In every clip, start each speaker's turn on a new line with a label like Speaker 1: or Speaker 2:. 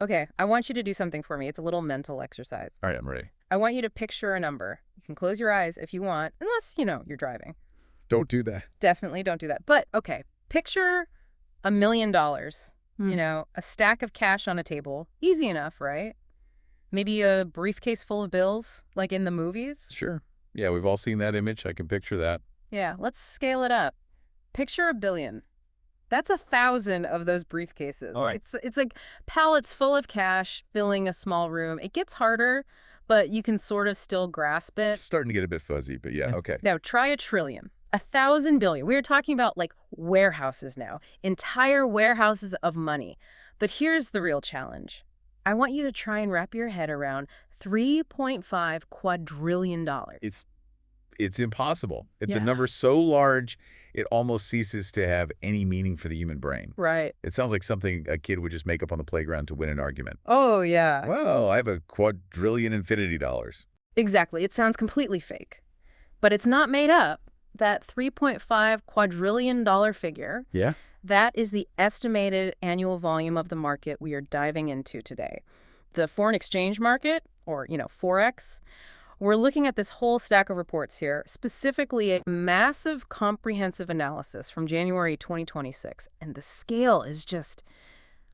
Speaker 1: Okay, I want you to do something for me. It's a little mental exercise.
Speaker 2: All right, I'm ready.
Speaker 1: I want you to picture a number. You can close your eyes if you want, unless, you're driving.
Speaker 2: Don't do that.
Speaker 1: Definitely don't do that. But, okay, picture $1,000,000, a stack of cash on a table. Easy enough, right? Maybe a briefcase full of bills, like in the movies.
Speaker 2: Sure. Yeah, we've all seen that image. I can picture that.
Speaker 1: Yeah, let's scale it up. Picture 1,000,000,000. That's 1,000 of those briefcases.
Speaker 2: All right.
Speaker 1: It's like pallets full of cash filling a small room. It gets harder, but you can sort of still grasp it.
Speaker 2: It's starting to get a bit fuzzy, but yeah, okay.
Speaker 1: Now try 1,000,000,000,000. 1,000,000,000,000. We're talking about like warehouses now, entire warehouses of money. But here's the real challenge. I want you to try and wrap your head around $3.5 quadrillion.
Speaker 2: It's impossible. It's a
Speaker 1: Yeah.
Speaker 2: number so large, it almost ceases to have any meaning for the human brain.
Speaker 1: Right.
Speaker 2: It sounds like something a kid would just make up on the playground to win an argument.
Speaker 1: Oh, yeah.
Speaker 2: Well, I have a quadrillion infinity dollars.
Speaker 1: Exactly. It sounds completely fake. But it's not made up. That $3.5 quadrillion figure,
Speaker 2: Yeah?
Speaker 1: that is the estimated annual volume of the market we are diving into today. The foreign exchange market, or, Forex. We're looking at this whole stack of reports here, specifically a massive comprehensive analysis from January 2026. And the scale is just,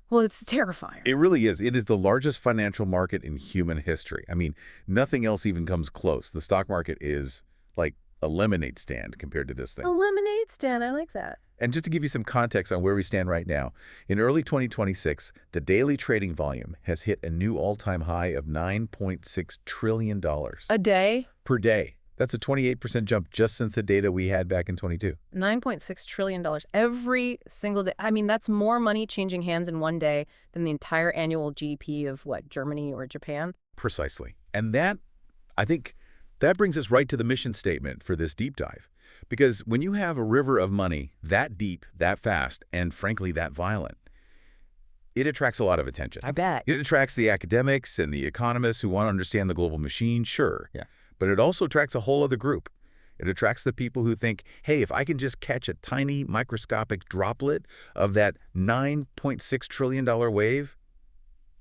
Speaker 1: well, it's terrifying.
Speaker 2: It really is. It is the largest financial market in human history. I mean, nothing else even comes close. The stock market is like a lemonade stand compared to this thing.
Speaker 1: A lemonade stand, I like that.
Speaker 2: And just to give you some context on where we stand right now, in early 2026, the daily trading volume has hit a new all-time high of $9.6 trillion.
Speaker 1: A day?
Speaker 2: Per day. That's a 28% jump just since the data we had back in 22.
Speaker 1: $9.6 trillion every single day. I mean, that's more money changing hands in one day than the entire annual GDP of, Germany or Japan?
Speaker 2: Precisely. And that, I think, that brings us right to the mission statement for this deep dive. Because when you have a river of money that deep, that fast, and frankly that violent, it attracts a lot of attention.
Speaker 1: I bet.
Speaker 2: It attracts the academics and the economists who want to understand the global machine, sure.
Speaker 1: Yeah.
Speaker 2: But it also attracts a whole other group. It attracts the people who think, hey, if I can just catch a tiny microscopic droplet of that $9.6 trillion wave,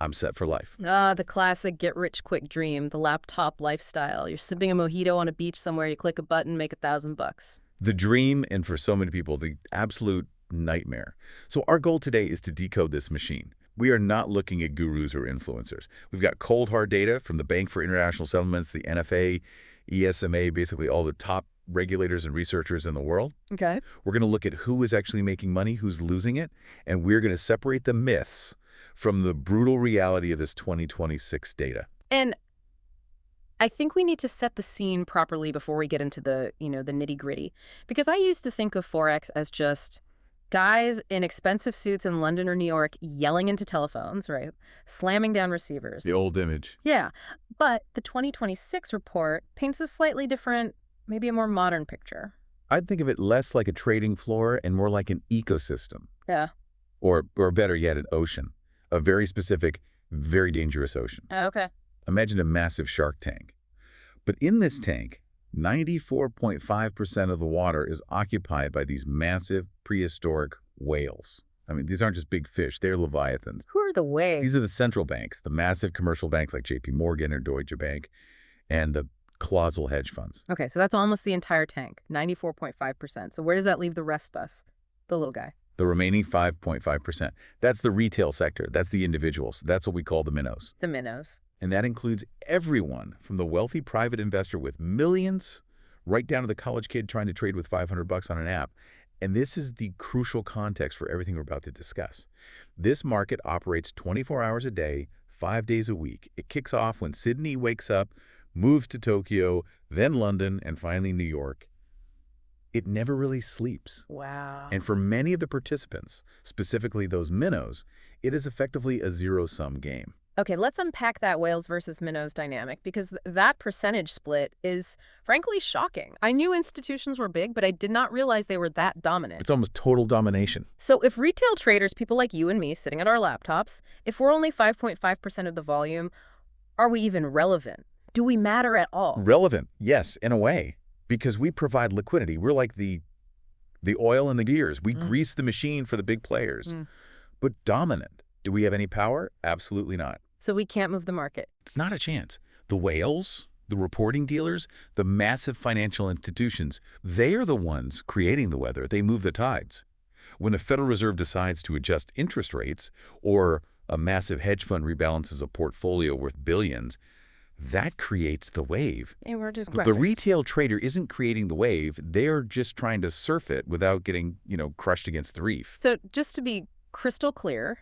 Speaker 2: I'm set for life.
Speaker 1: The classic get-rich-quick dream, the laptop lifestyle. You're sipping a mojito on a beach somewhere, you click a button, make $1,000.
Speaker 2: The dream, and for so many people, the absolute nightmare. So our goal today is to decode this machine. We are not looking at gurus or influencers. We've got cold, hard data from the Bank for International Settlements, the NFA, ESMA, basically all the top regulators and researchers in the world.
Speaker 1: Okay.
Speaker 2: We're going to look at who is actually making money, who's losing it, and we're going to separate the myths from the brutal reality of this 2026 data.
Speaker 1: And I think we need to set the scene properly before we get into the nitty-gritty. Because I used to think of Forex as just guys in expensive suits in London or New York yelling into telephones, right? Slamming down receivers.
Speaker 2: The old image.
Speaker 1: Yeah. But the 2026 report paints a slightly different, maybe a more modern picture.
Speaker 2: I'd think of it less like a trading floor and more like an ecosystem.
Speaker 1: Yeah.
Speaker 2: Or better yet, an ocean. A very specific, very dangerous ocean.
Speaker 1: Okay.
Speaker 2: Imagine a massive shark tank. But in this tank, 94.5% of the water is occupied by these massive prehistoric whales. I mean, these aren't just big fish, they're leviathans.
Speaker 1: Who are the whales?
Speaker 2: These are the central banks, the massive commercial banks like JP Morgan or Deutsche Bank, and the colossal hedge funds.
Speaker 1: Okay, so that's almost the entire tank, 94.5%. So where does that leave the rest of us, the little guy?
Speaker 2: The remaining 5.5%. That's the retail sector. That's the individuals. That's what we call the minnows.
Speaker 1: The minnows.
Speaker 2: And that includes everyone from the wealthy private investor with millions right down to the college kid trying to trade with $500 on an app. And this is the crucial context for everything we're about to discuss. This market operates 24 hours a day, 5 days a week. It kicks off when Sydney wakes up, moves to Tokyo, then London, and finally New York. It never really sleeps.
Speaker 1: Wow.
Speaker 2: And for many of the participants, specifically those minnows, it is effectively a zero-sum game.
Speaker 1: Okay, let's unpack that whales versus minnows dynamic, because that percentage split is frankly shocking. I knew institutions were big, but I did not realize they were that dominant.
Speaker 2: It's almost total domination.
Speaker 1: So if retail traders, people like you and me sitting at our laptops, if we're only 5.5% of the volume, are we even relevant? Do we matter at all?
Speaker 2: Relevant, yes, in a way, because we provide liquidity. We're like the oil in the gears. We grease the machine for the big players. But dominant. Do we have any power? Absolutely not.
Speaker 1: So we can't move the market.
Speaker 2: It's not a chance. The whales, the reporting dealers, the massive financial institutions, they are the ones creating the weather. They move the tides. When the Federal Reserve decides to adjust interest rates or a massive hedge fund rebalances a portfolio worth billions, that creates the wave.
Speaker 1: And we're just
Speaker 2: The retail trader isn't creating the wave. They're just trying to surf it without getting, crushed against the reef.
Speaker 1: So just to be crystal clear,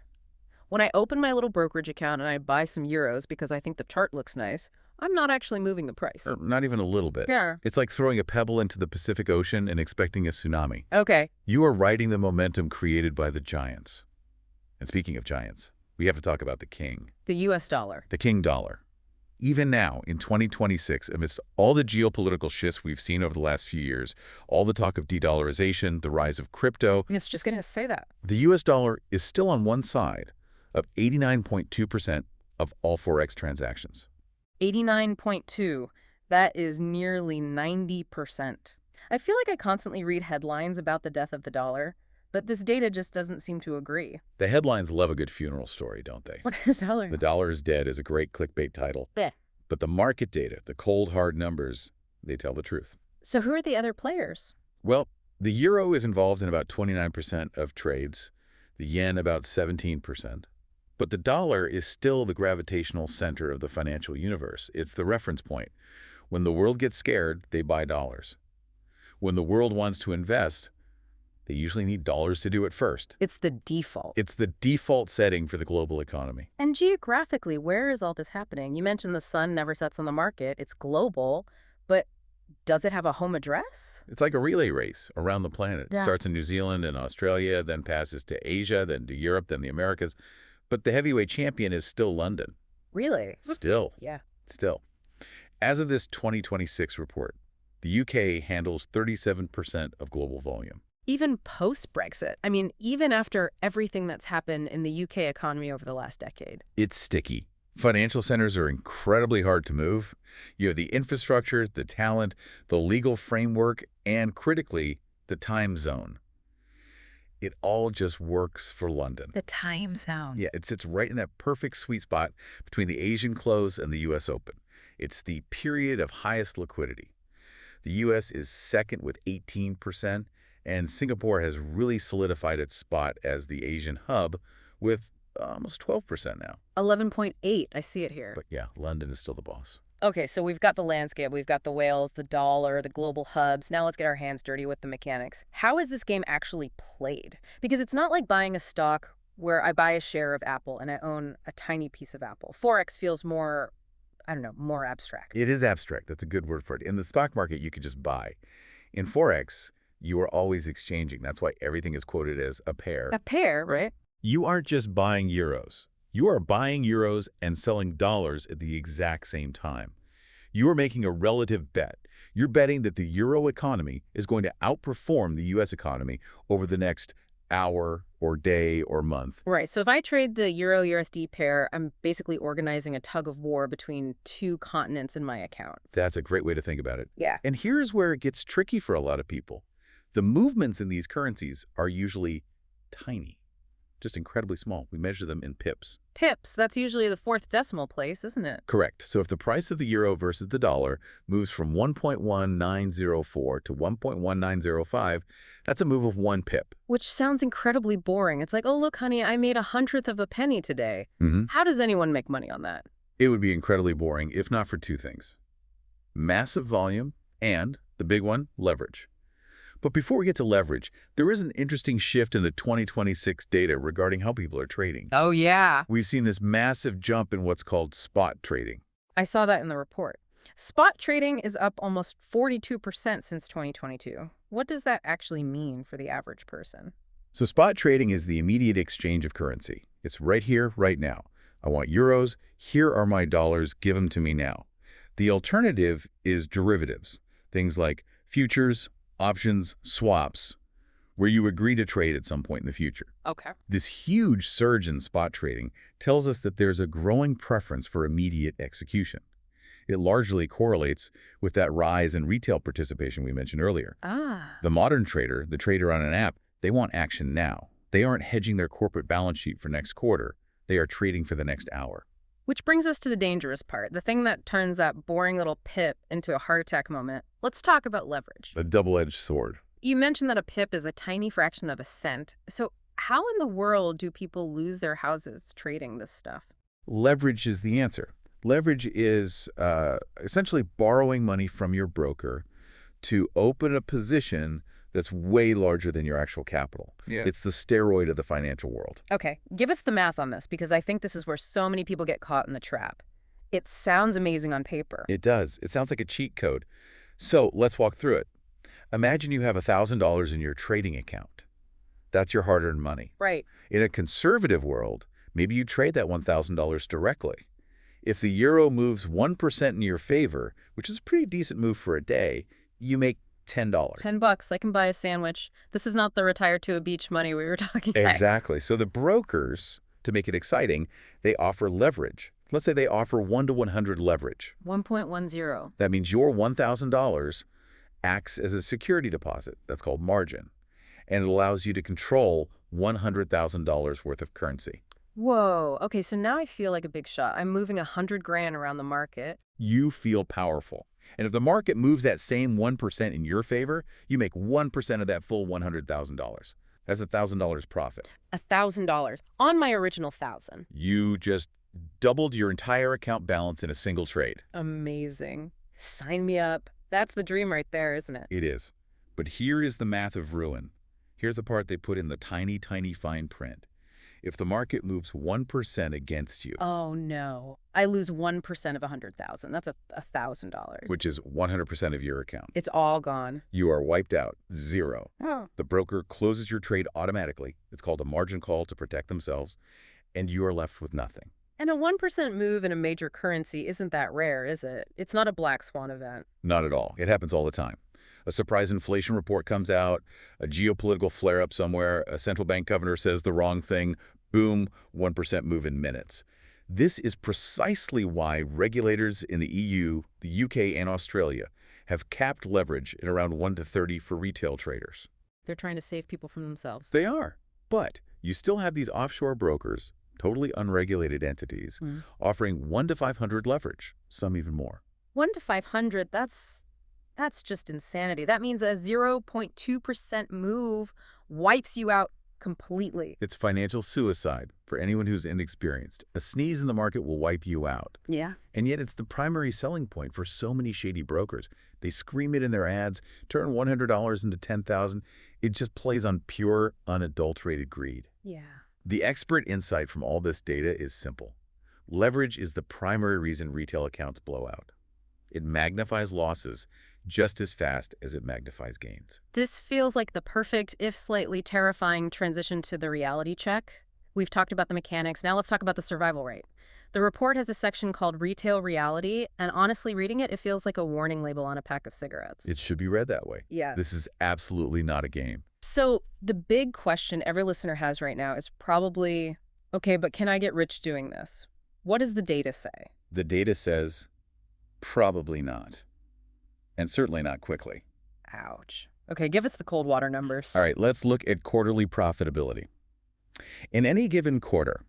Speaker 1: when I open my little brokerage account and I buy some euros because I think the chart looks nice, I'm not actually moving the price.
Speaker 2: Or not even a little bit.
Speaker 1: Yeah.
Speaker 2: It's like throwing a pebble into the Pacific Ocean and expecting a tsunami.
Speaker 1: Okay.
Speaker 2: You are riding the momentum created by the giants. And speaking of giants, we have to talk about the king.
Speaker 1: The U.S. dollar.
Speaker 2: The king dollar. Even now, in 2026, amidst all the geopolitical shifts we've seen over the last few years, all the talk of de-dollarization, the rise of crypto,
Speaker 1: It's just going to say that.
Speaker 2: the U.S. dollar is still on one side of 89.2% of all Forex transactions.
Speaker 1: 89.2. That is nearly 90%. I feel like I constantly read headlines about the death of the dollar, but this data just doesn't seem to agree.
Speaker 2: The headlines love a good funeral story, don't they?
Speaker 1: What is dollar?
Speaker 2: The dollar is dead is a great clickbait title.
Speaker 1: Yeah.
Speaker 2: But the market data, the cold, hard numbers, they tell the truth.
Speaker 1: So who are the other players?
Speaker 2: Well, the euro is involved in about 29% of trades, the yen about 17%. But the dollar is still the gravitational center of the financial universe. It's the reference point. When the world gets scared, they buy dollars. When the world wants to invest, they usually need dollars to do it first.
Speaker 1: It's the default.
Speaker 2: It's the default setting for the global economy.
Speaker 1: And geographically, where is all this happening? You mentioned the sun never sets on the market. It's global, but does it have a home address?
Speaker 2: It's like a relay race around the planet. It
Speaker 1: Yeah.
Speaker 2: starts in New Zealand and Australia, then passes to Asia, then to Europe, then the Americas. But the heavyweight champion is still London.
Speaker 1: Really?
Speaker 2: Still.
Speaker 1: Yeah.
Speaker 2: Still. As of this 2026 report, the UK handles 37% of global volume.
Speaker 1: Even post-Brexit. I mean, even after everything that's happened in the UK economy over the last decade.
Speaker 2: It's sticky. Financial centers are incredibly hard to move. You have the infrastructure, the talent, the legal framework, and critically, the time zone. It all just works for London.
Speaker 1: The time zone.
Speaker 2: Yeah, it sits right in that perfect sweet spot between the Asian close and the U.S. Open. It's the period of highest liquidity. The U.S. is second with 18%, and Singapore has really solidified its spot as the Asian hub with almost 12% now.
Speaker 1: 11.8. I see it here.
Speaker 2: But yeah, London is still the boss.
Speaker 1: Okay, so we've got the landscape, we've got the whales, the dollar, the global hubs. Now let's get our hands dirty with the mechanics. How is this game actually played? Because it's not like buying a stock where I buy a share of Apple and I own a tiny piece of Apple. Forex feels more, I don't know, more abstract.
Speaker 2: It is abstract. That's a good word for it. In the stock market, you could just buy. In Forex, you are always exchanging. That's why everything is quoted as a pair.
Speaker 1: A pair, right?
Speaker 2: You aren't just buying euros. You are buying euros and selling dollars at the exact same time. You are making a relative bet. You're betting that the euro economy is going to outperform the U.S. economy over the next hour or day or month.
Speaker 1: Right, so if I trade the Euro-USD pair, I'm basically organizing a tug of war between two continents in my account.
Speaker 2: That's a great way to think about it.
Speaker 1: Yeah.
Speaker 2: And here's where it gets tricky for a lot of people. The movements in these currencies are usually tiny, just incredibly small. We measure them in pips.
Speaker 1: Pips, that's usually the fourth decimal place, isn't it?
Speaker 2: Correct. So if the price of the euro versus the dollar moves from 1.1904 to 1.1905, that's a move of 1 pip.
Speaker 1: Which sounds incredibly boring. It's like, oh, look, honey, I made 1/100th of a penny today. How does anyone make money on that?
Speaker 2: It would be incredibly boring if not for two things. Massive volume and, the big one, leverage. But before we get to leverage, there is an interesting shift in the 2026 data regarding how people are trading.
Speaker 1: Oh, yeah.
Speaker 2: We've seen this massive jump in what's called spot trading.
Speaker 1: I saw that in the report. Spot trading is up almost 42% since 2022. What does that actually mean for the average person?
Speaker 2: So spot trading is the immediate exchange of currency. It's right here, right now. I want euros. Here are my dollars. Give them to me now. The alternative is derivatives, things like futures, options, swaps, where you agree to trade at some point in the future.
Speaker 1: Okay.
Speaker 2: This huge surge in spot trading tells us that there's a growing preference for immediate execution. It largely correlates with that rise in retail participation we mentioned earlier.
Speaker 1: Ah.
Speaker 2: The modern trader, the trader on an app, they want action now. They aren't hedging their corporate balance sheet for next quarter. They are trading for the next hour.
Speaker 1: Which brings us to the dangerous part, the thing that turns that boring little pip into a heart attack moment. Let's talk about leverage.
Speaker 2: A double-edged sword.
Speaker 1: You mentioned that a pip is a tiny fraction of a cent. So how in the world do people lose their houses trading this stuff?
Speaker 2: Leverage is the answer. Leverage is essentially borrowing money from your broker to open a position that's way larger than your actual capital.
Speaker 3: Yeah.
Speaker 2: It's the steroid of the financial world.
Speaker 1: Okay, give us the math on this, because I think this is where so many people get caught in the trap. It sounds amazing on paper.
Speaker 2: It does. It sounds like a cheat code. So let's walk through it. Imagine you have $1,000 in your trading account. That's your hard-earned money.
Speaker 1: Right.
Speaker 2: In a conservative world, maybe you trade that $1,000 directly. If the euro moves 1% in your favor, which is a pretty decent move for a day, you make $10.
Speaker 1: $10, I can buy a sandwich. This is not the retire to a beach money we were talking about.
Speaker 2: Exactly. So the brokers, to make it exciting, they offer leverage. Let's say they offer 1 to 100 leverage.
Speaker 1: 1.10.
Speaker 2: That means your $1,000 acts as a security deposit. That's called margin. And it allows you to control $100,000 worth of currency.
Speaker 1: Whoa. Okay, so now I feel like a big shot. I'm moving 100 grand around the market.
Speaker 2: You feel powerful. And if the market moves that same 1% in your favor, you make 1% of that full $100,000. That's $1,000 profit.
Speaker 1: $1,000 on my original 1,000.
Speaker 2: You just doubled your entire account balance in a single trade.
Speaker 1: Amazing. Sign me up. That's the dream right there, isn't it?
Speaker 2: It is. But here is the math of ruin. Here's the part they put in the tiny, tiny fine print. If the market moves 1% against you,
Speaker 1: Oh, no. I lose 1% of 100,000. That's $1,000.
Speaker 2: which is 100% of your account,
Speaker 1: It's all gone.
Speaker 2: you are wiped out. Zero.
Speaker 1: Oh.
Speaker 2: The broker closes your trade automatically. It's called a margin call to protect themselves, and you are left with nothing.
Speaker 1: And a 1% move in a major currency isn't that rare, is it? It's not a black swan event.
Speaker 2: Not at all. It happens all the time. A surprise inflation report comes out, a geopolitical flare-up somewhere, a central bank governor says the wrong thing, boom, 1% move in minutes. This is precisely why regulators in the EU, the UK, and Australia have capped leverage at around 1 to 30 for retail traders.
Speaker 1: They're trying to save people from themselves.
Speaker 2: They are. But you still have these offshore brokers, totally unregulated entities, offering 1 to 500 leverage, some even more.
Speaker 1: 1 to 500, that's just insanity. That means a 0.2% move wipes you out completely.
Speaker 2: It's financial suicide for anyone who's inexperienced. A sneeze in the market will wipe you out.
Speaker 1: Yeah.
Speaker 2: And yet it's the primary selling point for so many shady brokers. They scream it in their ads, turn $100 into $10,000. It just plays on pure, unadulterated greed.
Speaker 1: Yeah.
Speaker 2: The expert insight from all this data is simple. Leverage is the primary reason retail accounts blow out. It magnifies losses just as fast as it magnifies gains.
Speaker 1: This feels like the perfect, if slightly terrifying, transition to the reality check. We've talked about the mechanics. Now let's talk about the survival rate. The report has a section called Retail Reality, and honestly, reading it, it feels like a warning label on a pack of cigarettes.
Speaker 2: It should be read that way.
Speaker 1: Yeah.
Speaker 2: This is absolutely not a game.
Speaker 1: So the big question every listener has right now is probably, okay, but can I get rich doing this? What does the data say?
Speaker 2: The data says probably not. And certainly not quickly.
Speaker 1: Ouch. Okay, give us the cold water numbers.
Speaker 2: All right, let's look at quarterly profitability. In any given quarter,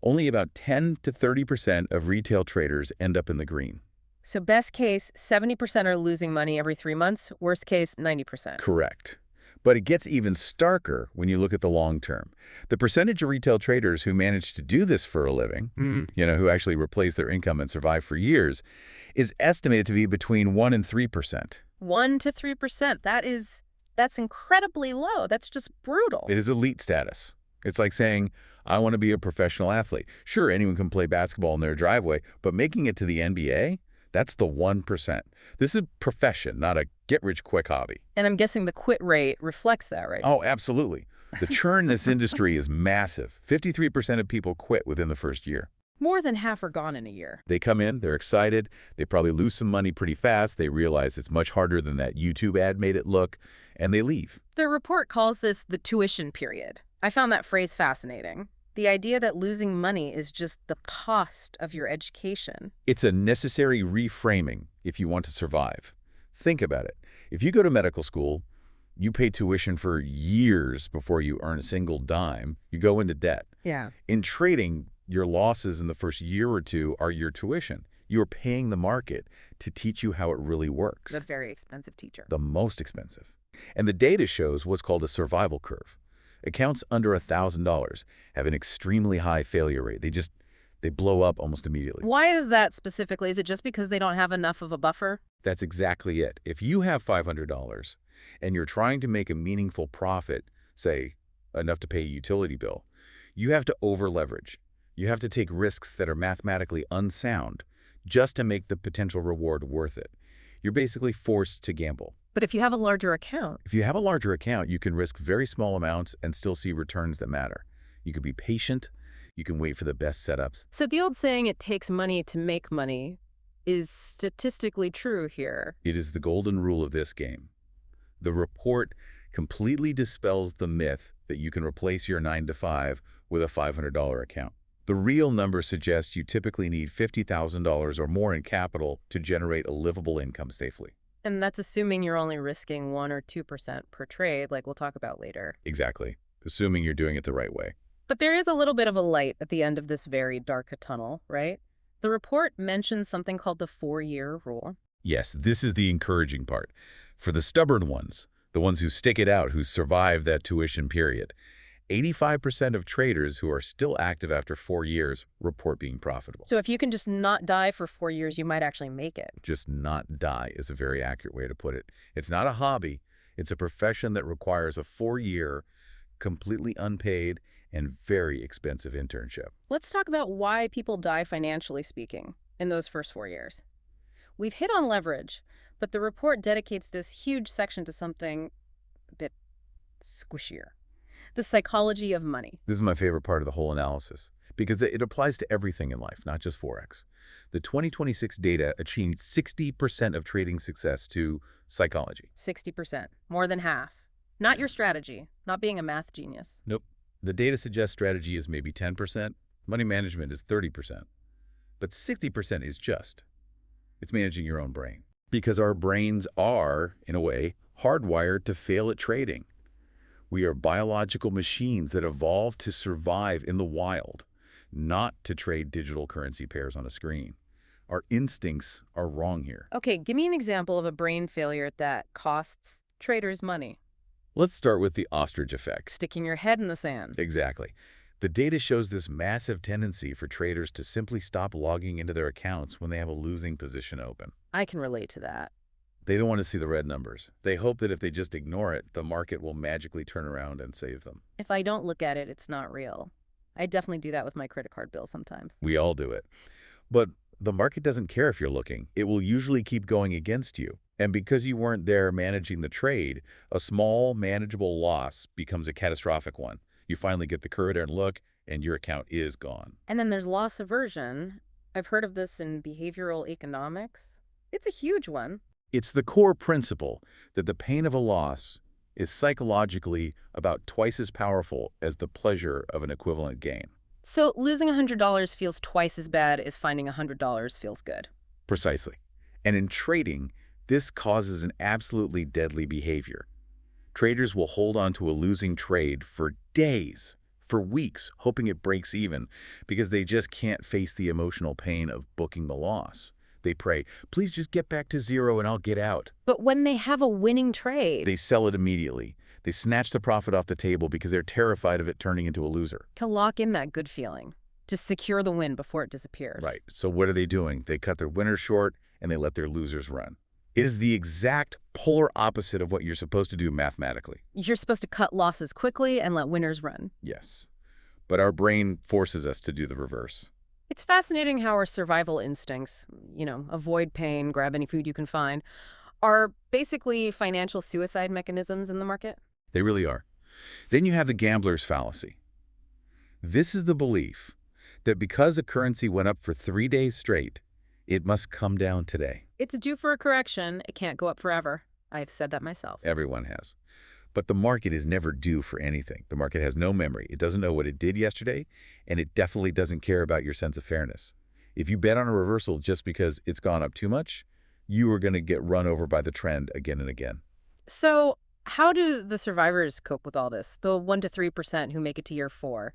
Speaker 2: only about 10 to 30% of retail traders end up in the green.
Speaker 1: So best case, 70% are losing money every 3 months. Worst case, 90%.
Speaker 2: Correct. But it gets even starker when you look at the long term. The percentage of retail traders who manage to do this for a living, who actually replace their income and survive for years, is estimated to be between 1 and 3%.
Speaker 1: 1 to 3%. That's incredibly low. That's just brutal.
Speaker 2: It is elite status. It's like saying, I want to be a professional athlete. Sure, anyone can play basketball in their driveway, but making it to the NBA, that's the 1%. This is a profession, not a get-rich-quick hobby.
Speaker 1: And I'm guessing the quit rate reflects that, right?
Speaker 2: Oh, absolutely. The churn in this industry is massive. 53% of people quit within the first year.
Speaker 1: More than half are gone in a year.
Speaker 2: They come in, they're excited, they probably lose some money pretty fast, they realize it's much harder than that YouTube ad made it look, and they leave.
Speaker 1: The report calls this the tuition period. I found that phrase fascinating. The idea that losing money is just the cost of your education.
Speaker 2: It's a necessary reframing if you want to survive. Think about it. If you go to medical school, you pay tuition for years before you earn a single dime. You go into debt.
Speaker 1: Yeah.
Speaker 2: In trading, Your losses in the first year or two are your tuition. You're paying the market to teach you how it really works.
Speaker 1: The very expensive teacher.
Speaker 2: The most expensive. And the data shows what's called a survival curve. Accounts under $1,000 have an extremely high failure rate. They blow up almost immediately.
Speaker 1: Why is that specifically? Is it just because they don't have enough of a buffer?
Speaker 2: That's exactly it. If you have $500 and you're trying to make a meaningful profit, say enough to pay a utility bill, you have to over-leverage. You have to take risks that are mathematically unsound just to make the potential reward worth it. You're basically forced to gamble.
Speaker 1: But if you have a larger account.
Speaker 2: If you have a larger account, you can risk very small amounts and still see returns that matter. You can be patient. You can wait for the best setups.
Speaker 1: So the old saying, it takes money to make money, is statistically true here.
Speaker 2: It is the golden rule of this game. The report completely dispels the myth that you can replace your 9-to-5 with a $500 account. The real number suggests you typically need $50,000 or more in capital to generate a livable income safely.
Speaker 1: And that's assuming you're only risking 1 or 2% per trade, like we'll talk about later.
Speaker 2: Exactly, assuming you're doing it the right way.
Speaker 1: But there is a little bit of a light at the end of this very dark tunnel, right? The report mentions something called the 4-year rule.
Speaker 2: Yes, this is the encouraging part. For the stubborn ones, the ones who stick it out, who survive that tuition period, 85% of traders who are still active after 4 years report being profitable.
Speaker 1: So if you can just not die for 4 years, you might actually make it.
Speaker 2: Just not die is a very accurate way to put it. It's not a hobby. It's a profession that requires a 4-year, completely unpaid, and very expensive internship.
Speaker 1: Let's talk about why people die financially speaking in those first 4 years. We've hit on leverage, but the report dedicates this huge section to something a bit squishier. The psychology of money.
Speaker 2: This is my favorite part of the whole analysis because it applies to everything in life, not just Forex. The 2026 data achieved 60% of trading success to psychology.
Speaker 1: 60%, more than half. Not your strategy, not being a math genius.
Speaker 2: Nope. The data suggests strategy is maybe 10%, money management is 30%. But 60% is it's managing your own brain. Because our brains are, in a way, hardwired to fail at trading. We are biological machines that evolved to survive in the wild, not to trade digital currency pairs on a screen. Our instincts are wrong here.
Speaker 1: Okay, give me an example of a brain failure that costs traders money.
Speaker 2: Let's start with the ostrich effect.
Speaker 1: Sticking your head in the sand.
Speaker 2: Exactly. The data shows this massive tendency for traders to simply stop logging into their accounts when they have a losing position open.
Speaker 1: I can relate to that.
Speaker 2: They don't want to see the red numbers. They hope that if they just ignore it, the market will magically turn around and save them.
Speaker 1: If I don't look at it, it's not real. I definitely do that with my credit card bill sometimes.
Speaker 2: We all do it. But the market doesn't care if you're looking. It will usually keep going against you. And because you weren't there managing the trade, a small, manageable loss becomes a catastrophic one. You finally get the current look, and your account is gone.
Speaker 1: And then there's loss aversion. I've heard of this in behavioral economics. It's a huge one.
Speaker 2: It's the core principle that the pain of a loss is psychologically about twice as powerful as the pleasure of an equivalent gain.
Speaker 1: So losing $100 feels twice as bad as finding $100 feels good.
Speaker 2: Precisely. And in trading, this causes an absolutely deadly behavior. Traders will hold on to a losing trade for days, for weeks, hoping it breaks even because they just can't face the emotional pain of booking the loss. They pray, please just get back to zero and I'll get out.
Speaker 1: But when they have a winning trade,
Speaker 2: They sell it immediately. They snatch the profit off the table because they're terrified of it turning into a loser.
Speaker 1: to lock in that good feeling, to secure the win before it disappears.
Speaker 2: Right. So what are they doing? They cut their winners short and they let their losers run. It is the exact polar opposite of what you're supposed to do mathematically.
Speaker 1: You're supposed to cut losses quickly and let winners run.
Speaker 2: Yes. But our brain forces us to do the reverse.
Speaker 1: It's fascinating how our survival instincts, avoid pain, grab any food you can find, are basically financial suicide mechanisms in the market.
Speaker 2: They really are. Then you have the gambler's fallacy. This is the belief that because a currency went up for 3 days straight, it must come down today.
Speaker 1: It's due for a correction. It can't go up forever. I've said that myself.
Speaker 2: Everyone has. But the market is never due for anything. The market has no memory. It doesn't know what it did yesterday, and it definitely doesn't care about your sense of fairness. If you bet on a reversal just because it's gone up too much, you are going to get run over by the trend again and again.
Speaker 1: So how do the survivors cope with all this? The 1 to 3% who make it to year 4.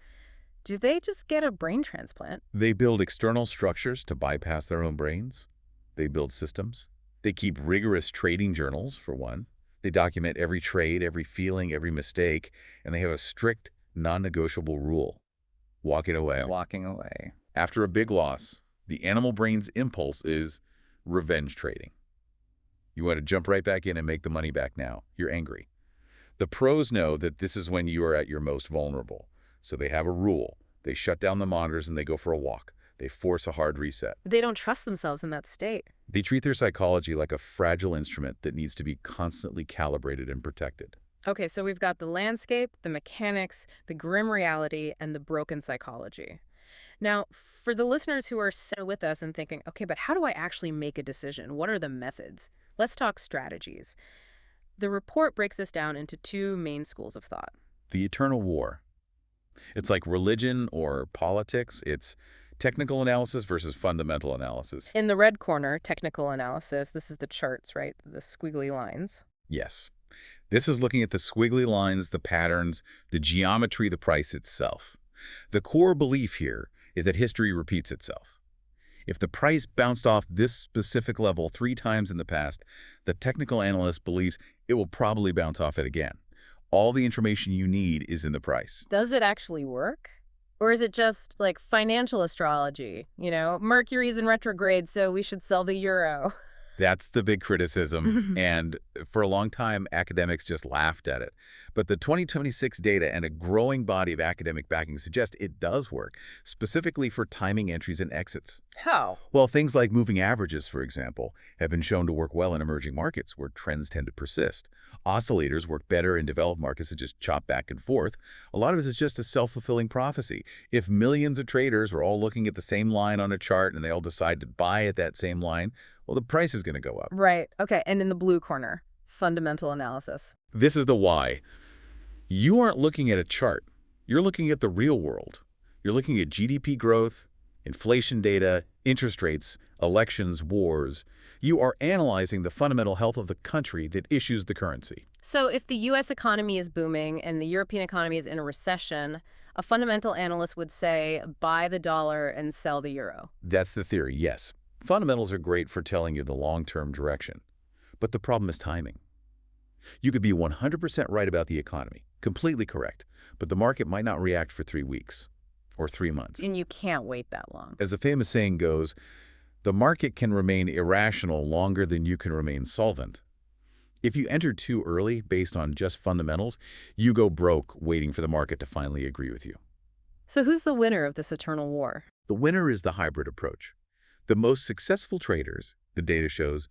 Speaker 1: Do they just get a brain transplant?
Speaker 2: They build external structures to bypass their own brains. They build systems. They keep rigorous trading journals, for one. They document every trade, every feeling, every mistake, and they have a strict, non-negotiable rule: walking away.
Speaker 1: Walking away.
Speaker 2: After a big loss, the animal brain's impulse is revenge trading. You want to jump right back in and make the money back now. You're angry. The pros know that this is when you are at your most vulnerable. So they have a rule. They shut down the monitors and they go for a walk. They force a hard reset.
Speaker 1: They don't trust themselves in that state.
Speaker 2: They treat their psychology like a fragile instrument that needs to be constantly calibrated and protected.
Speaker 1: Okay, so we've got the landscape, the mechanics, the grim reality, and the broken psychology. Now, for the listeners who are sitting with us and thinking, okay, but how do I actually make a decision? What are the methods? Let's talk strategies. The report breaks this down into two main schools of thought.
Speaker 2: The eternal war. It's like religion or politics. It's technical analysis versus fundamental analysis.
Speaker 1: In the red corner, technical analysis, this is the charts, right? The squiggly lines.
Speaker 2: Yes. This is looking at the squiggly lines, the patterns, the geometry, the price itself. The core belief here is that history repeats itself. If the price bounced off this specific level 3 times in the past, the technical analyst believes it will probably bounce off it again. All the information you need is in the price.
Speaker 1: Does it actually work? Or is it just like financial astrology? You know, Mercury's in retrograde, so we should sell the euro.
Speaker 2: That's the big criticism, and for a long time, academics just laughed at it. But the 2026 data and a growing body of academic backing suggest it does work, specifically for timing entries and exits.
Speaker 1: How?
Speaker 2: Well, things like moving averages, for example, have been shown to work well in emerging markets where trends tend to persist. Oscillators work better in developed markets that just chop back and forth. A lot of this is just a self-fulfilling prophecy. If millions of traders are all looking at the same line on a chart and they all decide to buy at that same line, well, the price is going to go up.
Speaker 1: Right. Okay. And in the blue corner, fundamental analysis.
Speaker 2: This is the why. You aren't looking at a chart. You're looking at the real world. You're looking at GDP growth, inflation data, interest rates, elections, wars. You are analyzing the fundamental health of the country that issues the currency.
Speaker 1: So if the U.S. economy is booming and the European economy is in a recession, a fundamental analyst would say, buy the dollar and sell the euro.
Speaker 2: That's the theory, yes. Fundamentals are great for telling you the long-term direction. But the problem is timing. You could be 100% right about the economy, completely correct, but the market might not react for 3 weeks or 3 months.
Speaker 1: And you can't wait that long.
Speaker 2: As a famous saying goes, the market can remain irrational longer than you can remain solvent. If you enter too early based on just fundamentals, you go broke waiting for the market to finally agree with you.
Speaker 1: So who's the winner of this eternal war?
Speaker 2: The winner is the hybrid approach. The most successful traders, the data shows,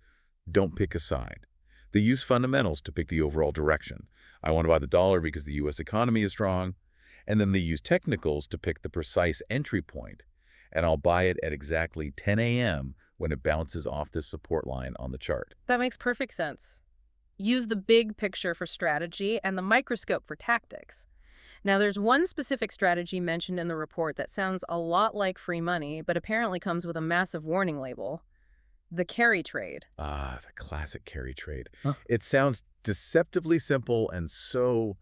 Speaker 2: don't pick a side. They use fundamentals to pick the overall direction. I want to buy the dollar because the U.S. economy is strong. And then they use technicals to pick the precise entry point. And I'll buy it at exactly 10 a.m. when it bounces off this support line on the chart.
Speaker 1: That makes perfect sense. Use the big picture for strategy and the microscope for tactics. Now, there's one specific strategy mentioned in the report that sounds a lot like free money, but apparently comes with a massive warning label: the carry trade.
Speaker 2: Ah, the classic carry trade.
Speaker 1: Huh.
Speaker 2: It sounds deceptively simple and so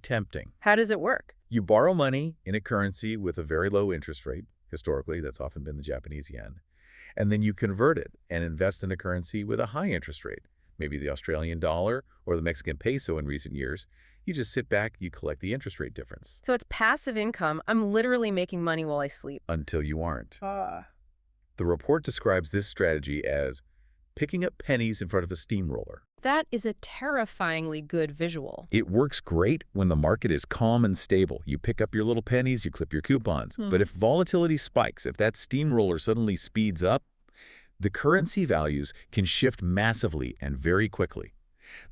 Speaker 2: tempting.
Speaker 1: How does it work?
Speaker 2: You borrow money in a currency with a very low interest rate. Historically, that's often been the Japanese yen. And then you convert it and invest in a currency with a high interest rate, maybe the Australian dollar or the Mexican peso in recent years. You just sit back, you collect the interest rate difference.
Speaker 1: So it's passive income. I'm literally making money while I sleep.
Speaker 2: Until you aren't.
Speaker 1: Ah.
Speaker 2: The report describes this strategy as picking up pennies in front of a steamroller.
Speaker 1: That is a terrifyingly good visual.
Speaker 2: It works great when the market is calm and stable. You pick up your little pennies, you clip your coupons. But if volatility spikes, if that steamroller suddenly speeds up, the currency values can shift massively and very quickly.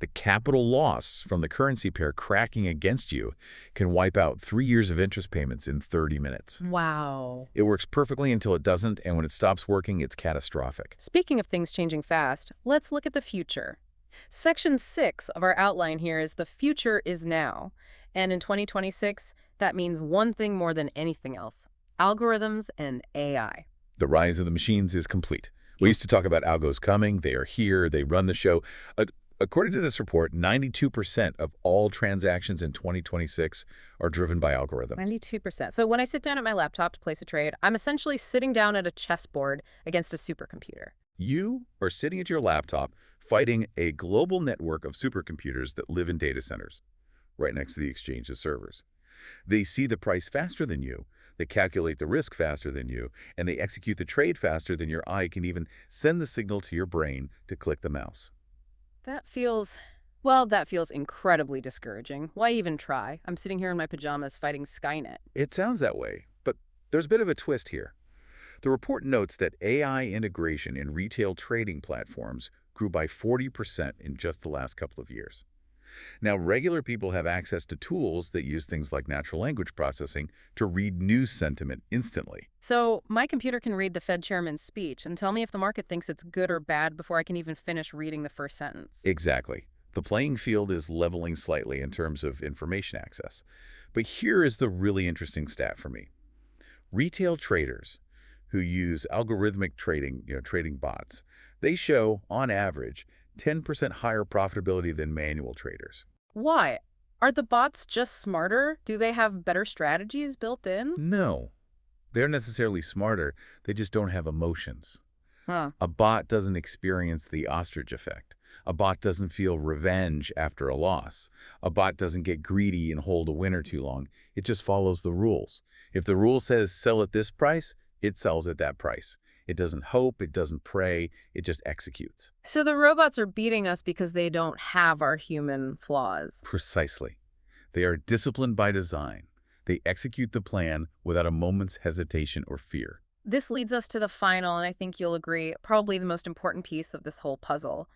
Speaker 2: The capital loss from the currency pair cracking against you can wipe out 3 years of interest payments in 30 minutes.
Speaker 1: Wow.
Speaker 2: It works perfectly until it doesn't, and when it stops working, it's catastrophic.
Speaker 1: Speaking of things changing fast, let's look at the future. Section 6 of our outline here is the future is now. And in 2026, that means one thing more than anything else: algorithms and AI.
Speaker 2: The rise of the machines is complete. We used to talk about algos coming. They are here. They run the show. According to this report, 92% of all transactions in 2026 are driven by algorithms.
Speaker 1: 92%. So when I sit down at my laptop to place a trade, I'm essentially sitting down at a chessboard against a supercomputer.
Speaker 2: You are sitting at your laptop fighting a global network of supercomputers that live in data centers, right next to the exchange's servers. They see the price faster than you, they calculate the risk faster than you, and they execute the trade faster than your eye can even send the signal to your brain to click the mouse.
Speaker 1: That feels incredibly discouraging. Why even try? I'm sitting here in my pajamas fighting Skynet.
Speaker 2: It sounds that way, but there's a bit of a twist here. The report notes that AI integration in retail trading platforms grew by 40% in just the last couple of years. Now, regular people have access to tools that use things like natural language processing to read news sentiment instantly.
Speaker 1: So my computer can read the Fed chairman's speech and tell me if the market thinks it's good or bad before I can even finish reading the first sentence.
Speaker 2: Exactly. The playing field is leveling slightly in terms of information access. But here is the really interesting stat for me. Retail traders who use algorithmic trading, trading bots, they show, on average, 10% higher profitability than manual traders.
Speaker 1: Why? Are the bots just smarter? Do they have better strategies built in?
Speaker 2: No, they're necessarily smarter. They just don't have emotions.
Speaker 1: Huh.
Speaker 2: A bot doesn't experience the ostrich effect. A bot doesn't feel revenge after a loss. A bot doesn't get greedy and hold a winner too long. It just follows the rules. If the rule says sell at this price, it sells at that price. It doesn't hope, it doesn't pray, it just executes.
Speaker 1: So the robots are beating us because they don't have our human flaws.
Speaker 2: Precisely. They are disciplined by design. They execute the plan without a moment's hesitation or fear.
Speaker 1: This leads us to the final, and I think you'll agree, probably the most important piece of this whole puzzle.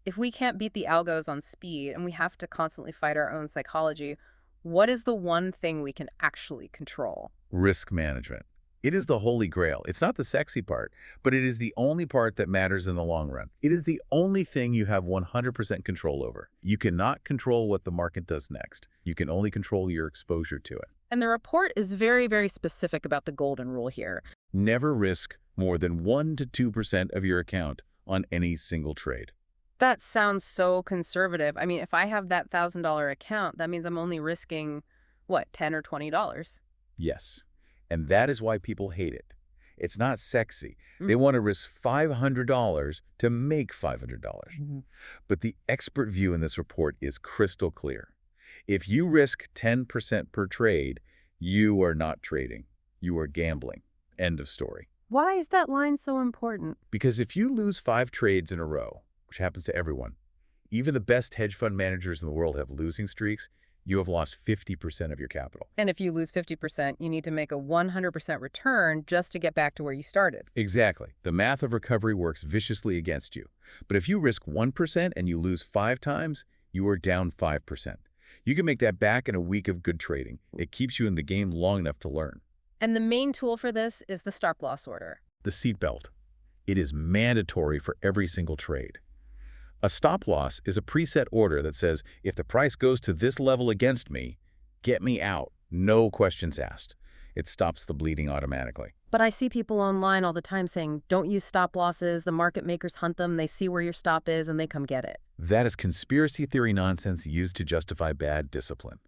Speaker 1: If we can't beat the algos on speed and we have to constantly fight our own psychology, what is the one thing we can actually control?
Speaker 2: Risk management. It is the holy grail. It's not the sexy part, but it is the only part that matters in the long run. It is the only thing you have 100% control over. You cannot control what the market does next. You can only control your exposure to it.
Speaker 1: And the report is very, very specific about the golden rule here.
Speaker 2: Never risk more than 1 to 2% of your account on any single trade.
Speaker 1: That sounds so conservative. I mean, if I have that $1,000 account, that means I'm only risking, what, $10 or $20?
Speaker 2: Yes. And that is why people hate it. It's not sexy. They want to risk $500 to make $500.
Speaker 1: Mm-hmm.
Speaker 2: But the expert view in this report is crystal clear. If you risk 10% per trade, you are not trading. You are gambling. End of story.
Speaker 1: Why is that line so important?
Speaker 2: Because if you lose 5 trades in a row, which happens to everyone, even the best hedge fund managers in the world have losing streaks, you have lost 50% of your capital.
Speaker 1: And if you lose 50%, you need to make a 100% return just to get back to where you started.
Speaker 2: Exactly. The math of recovery works viciously against you. But if you risk 1% and you lose 5 times, you are down 5%. You can make that back in a week of good trading. It keeps you in the game long enough to learn.
Speaker 1: And the main tool for this is the stop-loss order.
Speaker 2: The seatbelt. It is mandatory for every single trade. A stop-loss is a preset order that says, if the price goes to this level against me, get me out. No questions asked. It stops the bleeding automatically.
Speaker 1: But I see people online all the time saying, don't use stop losses, the market makers hunt them, they see where your stop is, and they come get it.
Speaker 2: That is conspiracy theory nonsense used to justify bad discipline.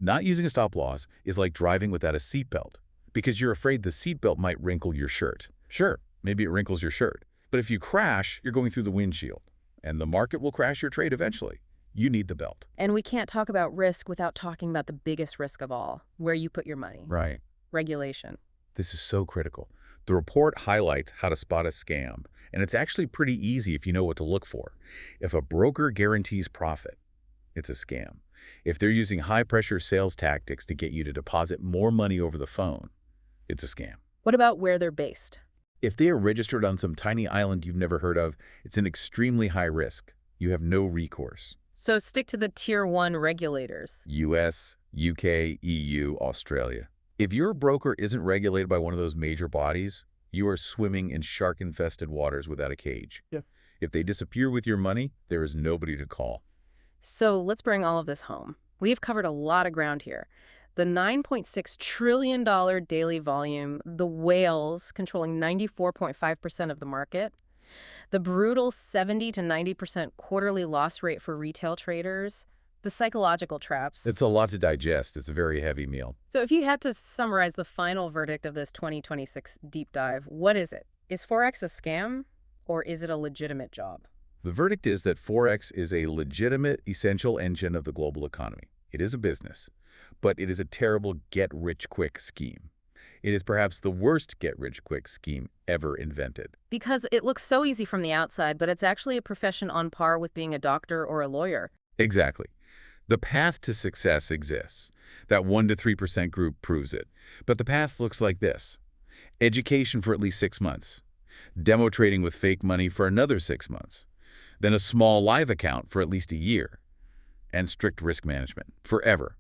Speaker 2: Not using a stop loss is like driving without a seatbelt, because you're afraid the seatbelt might wrinkle your shirt. Sure, maybe it wrinkles your shirt. But if you crash, you're going through the windshield, and the market will crash your trade eventually. You need the belt.
Speaker 1: And we can't talk about risk without talking about the biggest risk of all, where you put your money.
Speaker 2: Right.
Speaker 1: Regulation.
Speaker 2: This is so critical. The report highlights how to spot a scam, and it's actually pretty easy if you know what to look for. If a broker guarantees profit, it's a scam. If they're using high-pressure sales tactics to get you to deposit more money over the phone, it's a scam.
Speaker 1: What about where they're based?
Speaker 2: If they are registered on some tiny island you've never heard of, it's an extremely high risk. You have no recourse.
Speaker 1: So stick to the Tier 1 regulators.
Speaker 2: US, UK, EU, Australia. If your broker isn't regulated by one of those major bodies, you are swimming in shark-infested waters without a cage. Yeah. If they disappear with your money, there is nobody to call.
Speaker 1: So let's bring all of this home. We've covered a lot of ground here. The $9.6 trillion daily volume, the whales controlling 94.5% of the market. The brutal 70 to 90% quarterly loss rate for retail traders, the psychological traps.
Speaker 2: It's a lot to digest. It's a very heavy meal.
Speaker 1: So if you had to summarize the final verdict of this 2026 deep dive, what is it? Is Forex a scam or is it a legitimate job?
Speaker 2: The verdict is that Forex is a legitimate, essential engine of the global economy. It is a business, but it is a terrible get-rich-quick scheme. It is perhaps the worst get-rich-quick scheme ever invented.
Speaker 1: Because it looks so easy from the outside, but it's actually a profession on par with being a doctor or a lawyer.
Speaker 2: Exactly. The path to success exists. That 1 to 3% group proves it. But the path looks like this. Education for at least 6 months. Demo trading with fake money for another 6 months. Then a small live account for at least a year. And strict risk management. Forever.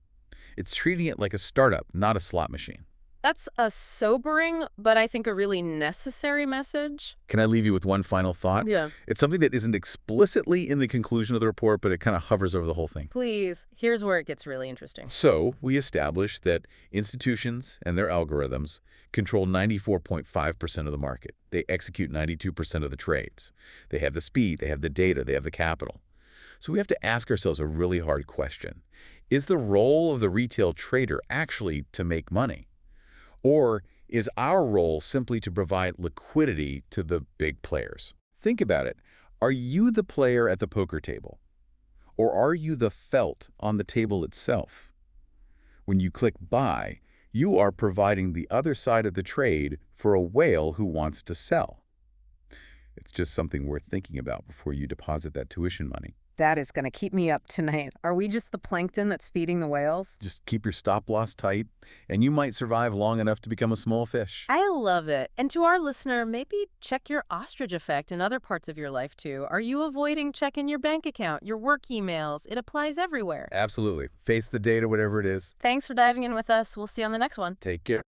Speaker 2: It's treating it like a startup, not a slot machine.
Speaker 1: That's a sobering, but I think a really necessary message.
Speaker 2: Can I leave you with one final thought?
Speaker 1: Yeah.
Speaker 2: It's something that isn't explicitly in the conclusion of the report, but it kind of hovers over the whole thing.
Speaker 1: Please, here's where it gets really interesting.
Speaker 2: So, we established that institutions and their algorithms control 94.5% of the market. They execute 92% of the trades. They have the speed, they have the data, they have the capital. So we have to ask ourselves a really hard question. Is the role of the retail trader actually to make money? Or is our role simply to provide liquidity to the big players? Think about it. Are you the player at the poker table? Or are you the felt on the table itself? When you click buy, you are providing the other side of the trade for a whale who wants to sell. It's just something worth thinking about before you deposit that tuition money.
Speaker 1: That is going to keep me up tonight. Are we just the plankton that's feeding the whales?
Speaker 2: Just keep your stop loss tight, and you might survive long enough to become a small fish.
Speaker 1: I love it. And to our listener, maybe check your ostrich effect in other parts of your life, too. Are you avoiding checking your bank account, your work emails? It applies everywhere.
Speaker 2: Absolutely. Face the data, whatever it is.
Speaker 1: Thanks for diving in with us. We'll see you on the next one.
Speaker 2: Take care.